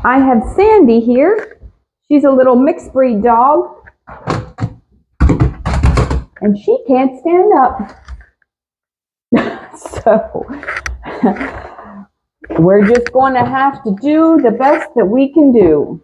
I have Sandy here. She's a little mixed breed dog. And she can't stand up. So we're just going to have to do the best that we can do.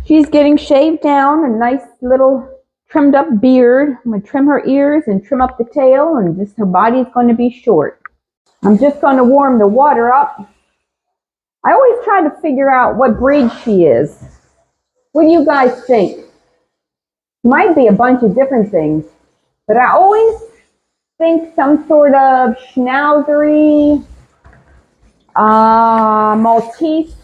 She's getting shaved down, a nice little trimmed up beard. I'm going to trim her ears and trim up the tail, and just her body is going to be short. I'm just going to warm the water up. I always try to figure out what breed she is. What do you guys think? Might be a bunch of different things, but I always think some sort of Schnauzery, Maltese,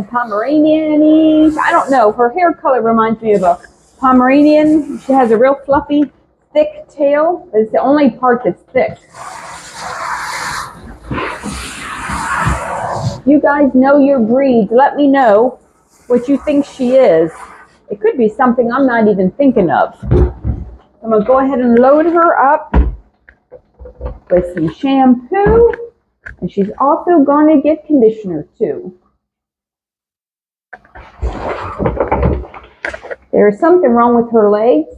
Pomeranian. I don't know. Her hair color reminds me of a Pomeranian. She has a real fluffy, thick tail. It's the only part that's thick. You guys know your breeds. Let me know what you think she is. It could be something I'm not even thinking of. I'm going to go ahead and load her up with some shampoo. And she's also going to get conditioner too. There's something wrong with her legs.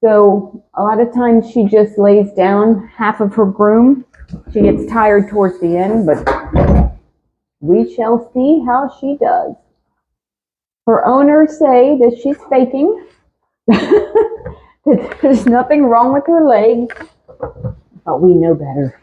So a lot of times she just lays down half of her groom. She gets tired towards the end, but we shall see how she does. Her owners say that she's faking, that there's nothing wrong with her legs, but we know better.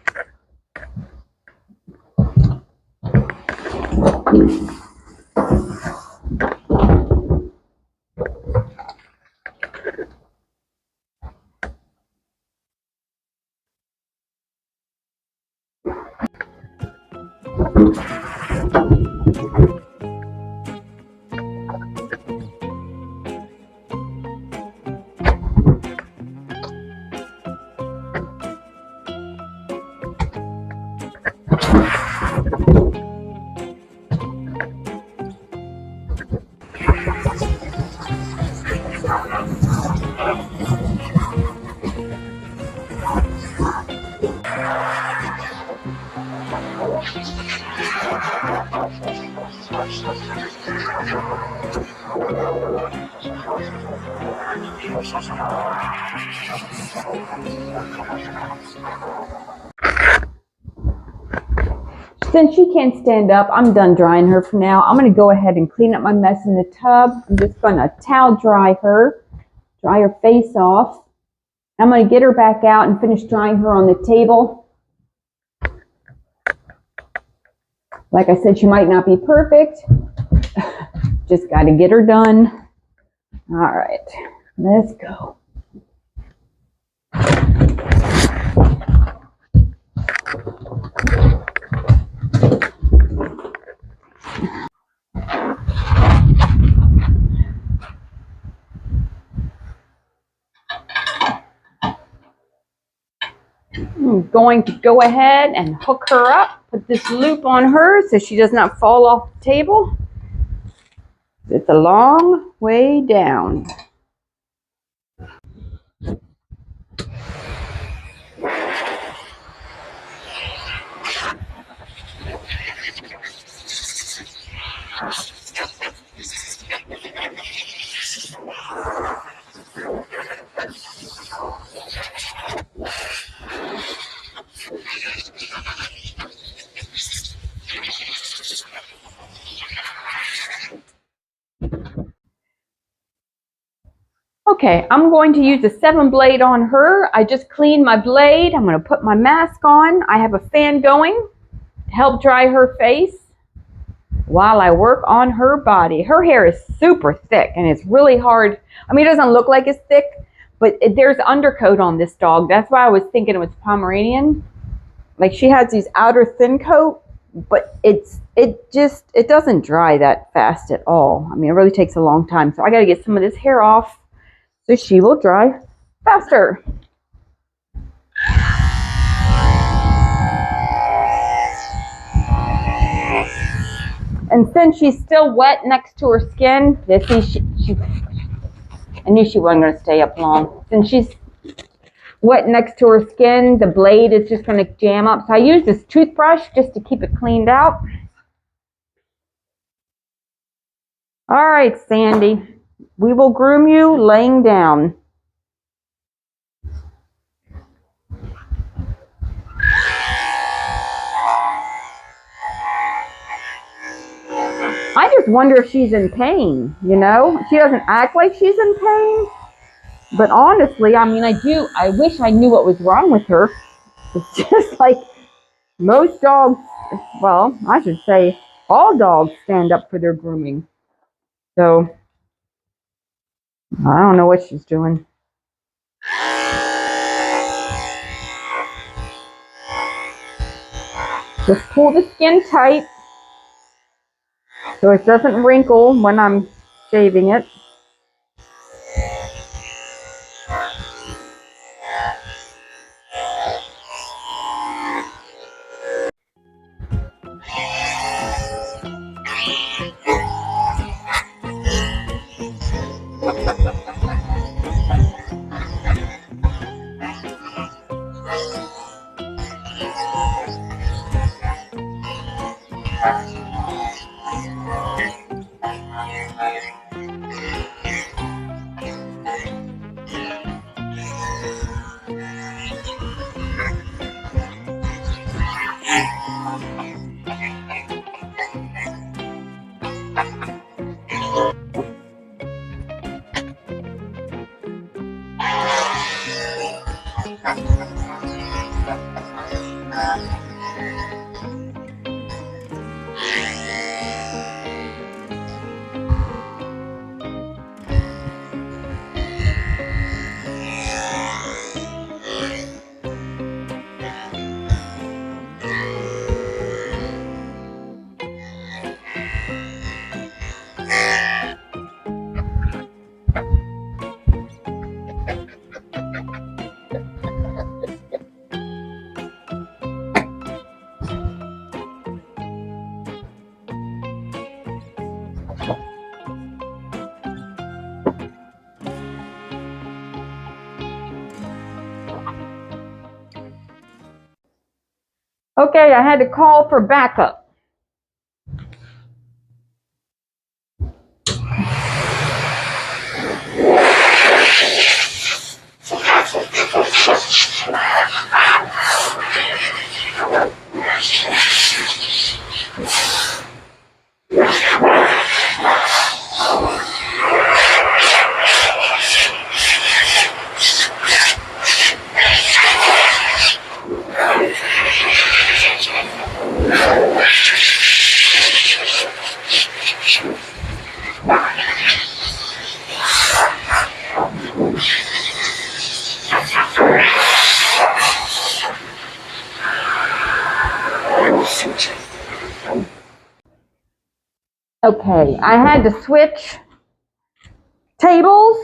Since she can't stand up, I'm done drying her for now. I'm going to go ahead and clean up my mess in the tub. I'm just going to towel dry her face off. I'm going to get her back out and finish drying her on the table. Like I said, she might not be perfect. Just got to get her done. All right, let's go. I'm going to go ahead and hook her up, put this loop on her so she does not fall off the table. It's a long way down. Okay, I'm going to use a 7 blade on her. I just cleaned my blade. I'm going to put my mask on. I have a fan going to help dry her face while I work on her body. Her hair is super thick and it's really hard. I mean, it doesn't look like it's thick, but there's undercoat on this dog. That's why I was thinking it was Pomeranian. Like, she has these outer thin coat, but it doesn't dry that fast at all. I mean, it really takes a long time. So I got to get some of this hair off so she will dry faster. And since she's still wet next to her skin, I knew she wasn't going to stay up long. Since she's wet next to her skin, the blade is just going to jam up. So I use this toothbrush just to keep it cleaned out. All right, Sandy, we will groom you laying down. I just wonder if she's in pain, you know? She doesn't act like she's in pain. But honestly, I mean, I wish I knew what was wrong with her. It's just like most dogs, well, I should say all dogs stand up for their grooming. So, I don't know what she's doing. Just pull the skin tight so it doesn't wrinkle when I'm shaving it. Okay, I had to call for backup. Okay, I had to switch tables.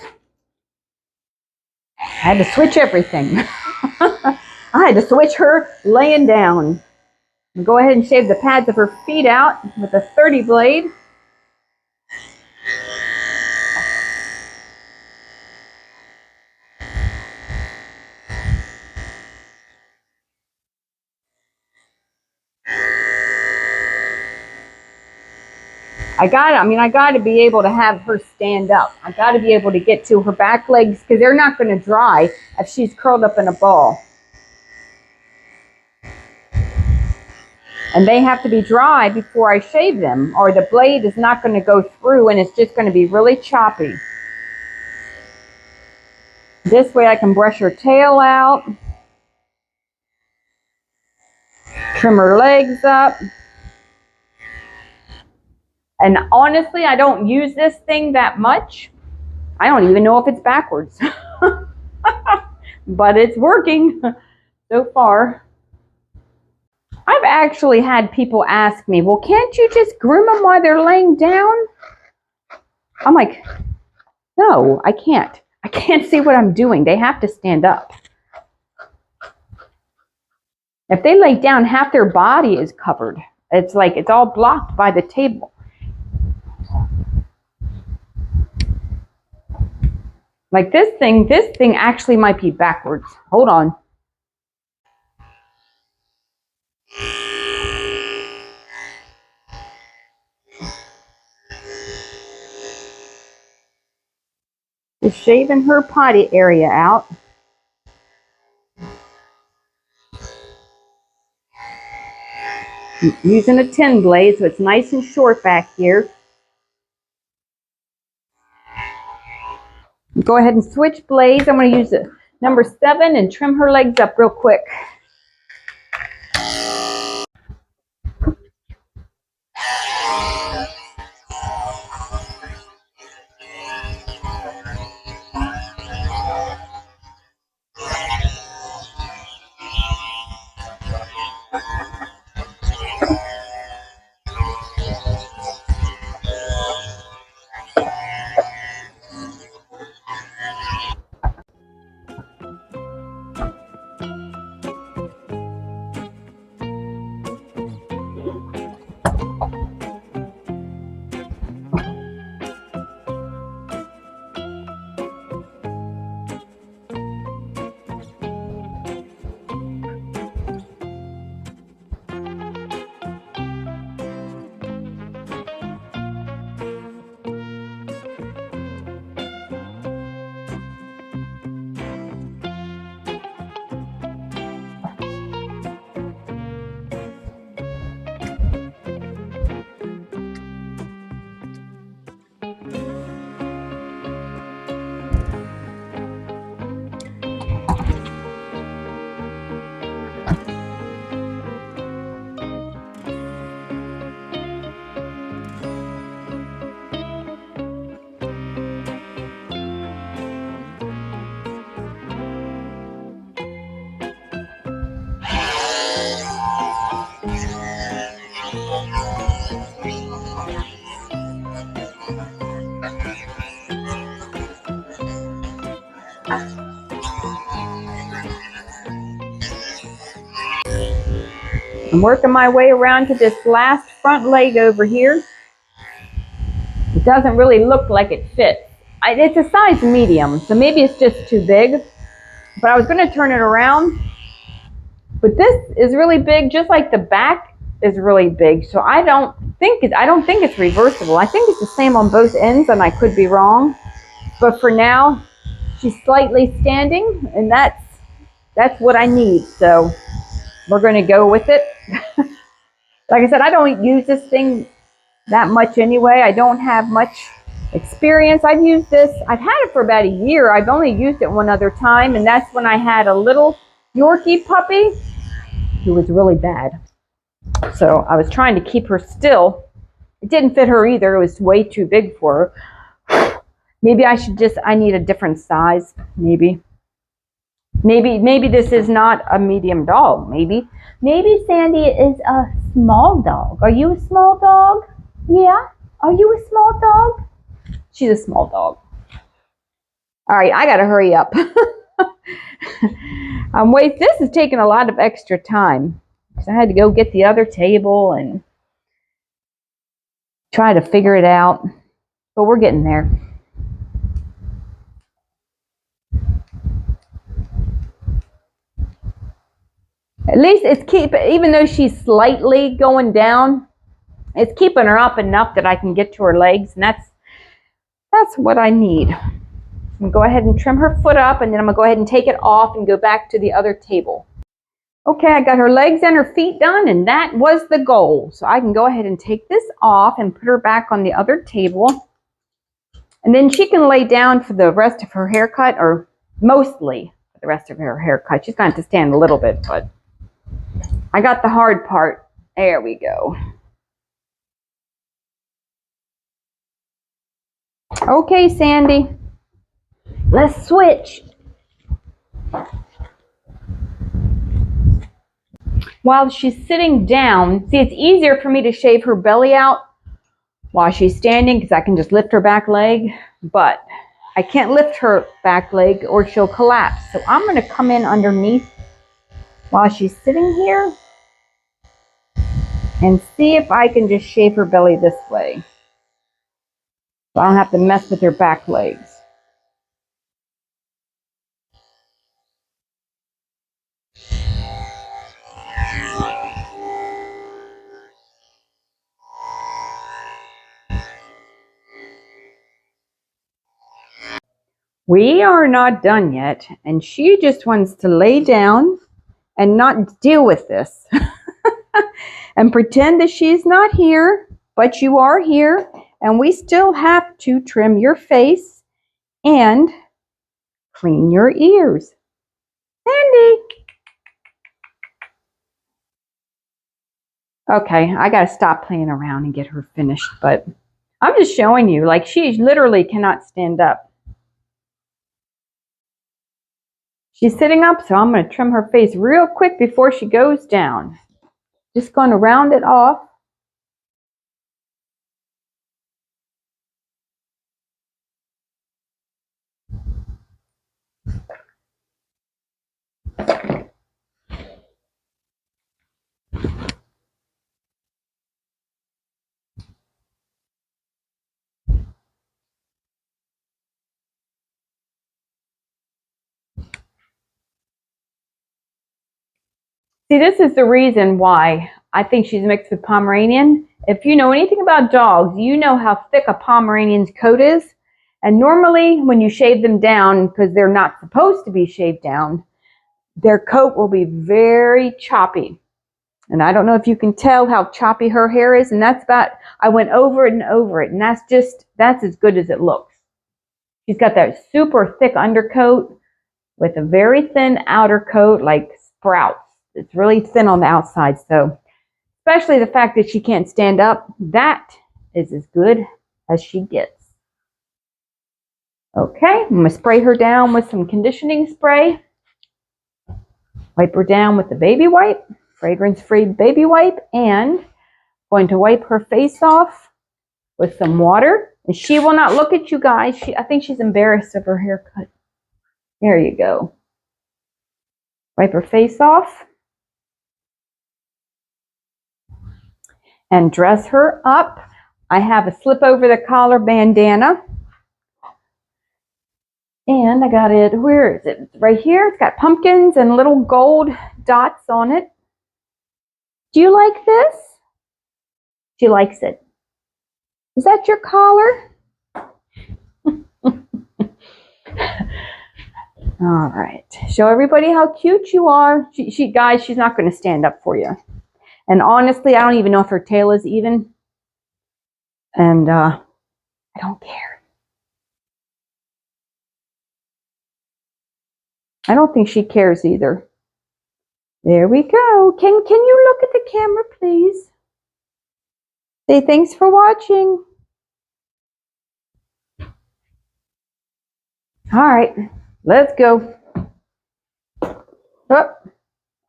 I had to switch everything. I had to switch her laying down. I'll go ahead and shave the pads of her feet out with a 30 blade. I got to be able to have her stand up. I got to be able to get to her back legs because they're not going to dry if she's curled up in a ball. And they have to be dry before I shave them, or the blade is not going to go through and it's just going to be really choppy. This way I can brush her tail out, trim her legs up. And honestly, I don't use this thing that much. I don't even know if it's backwards. But it's working so far. I've actually had people ask me, well, can't you just groom them while they're laying down? I'm like, no, I can't. I can't see what I'm doing. They have to stand up. If they lay down, half their body is covered. It's like it's all blocked by the table. Like this thing actually might be backwards. Hold on. Just shaving her potty area out. I'm using a 10 blade, so it's nice and short back here. Go ahead and switch blades. I'm going to use the number 7 and trim her legs up real quick. I'm working my way around to this last front leg over here. It doesn't really look like it fits. It's a size medium, so maybe it's just too big. But I was going to turn it around. But this is really big, just like the back is really big. So I don't think it's reversible. I think it's the same on both ends, and I could be wrong. But for now, she's slightly standing, and that's what I need. So we're going to go with it. Like I said, I don't use this thing that much anyway. I don't have much experience. I've used this. I've had it for about a year. I've only used it one other time, and that's when I had a little Yorkie puppy who was really bad. So I was trying to keep her still. It didn't fit her either. It was way too big for her. Maybe I need a different size. Maybe this is not a medium dog. Maybe Sandy is a small dog. Are you a small dog? Yeah? Are you a small dog? She's a small dog. All right, I got to hurry up. Wait, this is taking a lot of extra time. So I had to go get the other table and try to figure it out. But we're getting there. At least even though she's slightly going down, it's keeping her up enough that I can get to her legs, and that's what I need. I'm going to go ahead and trim her foot up, and then I'm going to go ahead and take it off and go back to the other table. Okay, I got her legs and her feet done, and that was the goal. So I can go ahead and take this off and put her back on the other table. And then she can lay down for the rest of her haircut, or mostly for the rest of her haircut. She's going to have to stand a little bit, but I got the hard part. There we go. Okay, Sandy. Let's switch. While she's sitting down, see, it's easier for me to shave her belly out while she's standing because I can just lift her back leg, but I can't lift her back leg or she'll collapse. So I'm going to come in underneath while she's sitting here and see if I can just shave her belly this way, so I don't have to mess with her back legs. We are not done yet, and she just wants to lay down and not deal with this and pretend that she's not here, but you are here, and we still have to trim your face and clean your ears. Sandy. Okay, I gotta stop playing around and get her finished, but I'm just showing you, like, she literally cannot stand up. She's sitting up, so I'm going to trim her face real quick before she goes down. Just going to round it off. See, this is the reason why I think she's mixed with Pomeranian. If you know anything about dogs, you know how thick a Pomeranian's coat is. And normally when you shave them down, because they're not supposed to be shaved down, their coat will be very choppy. And I don't know if you can tell how choppy her hair is. And that's about, I went over it and over it. And that's as good as it looks. She's got that super thick undercoat with a very thin outer coat, like sprouts. It's really thin on the outside, so especially the fact that she can't stand up, that is as good as she gets. Okay, I'm going to spray her down with some conditioning spray. Wipe her down with the baby wipe, fragrance-free baby wipe, and going to wipe her face off with some water. And she will not look at you guys. I think she's embarrassed of her haircut. There you go. Wipe her face off. And dress her up. I have a slip over the collar bandana. And I got it, where is it? It's right here. It's got pumpkins and little gold dots on it. Do you like this? She likes it. Is that your collar? All right. Show everybody how cute you are. Guys, she's not going to stand up for you. And honestly, I don't even know if her tail is even. And I don't care. I don't think she cares either. There we go. Can you look at the camera, please? Say thanks for watching. All right, let's go. Oh.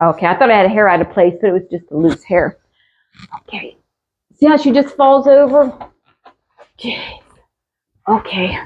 Okay, I thought I had a hair out of place, but it was just a loose hair. Okay. See how she just falls over? Okay. Okay.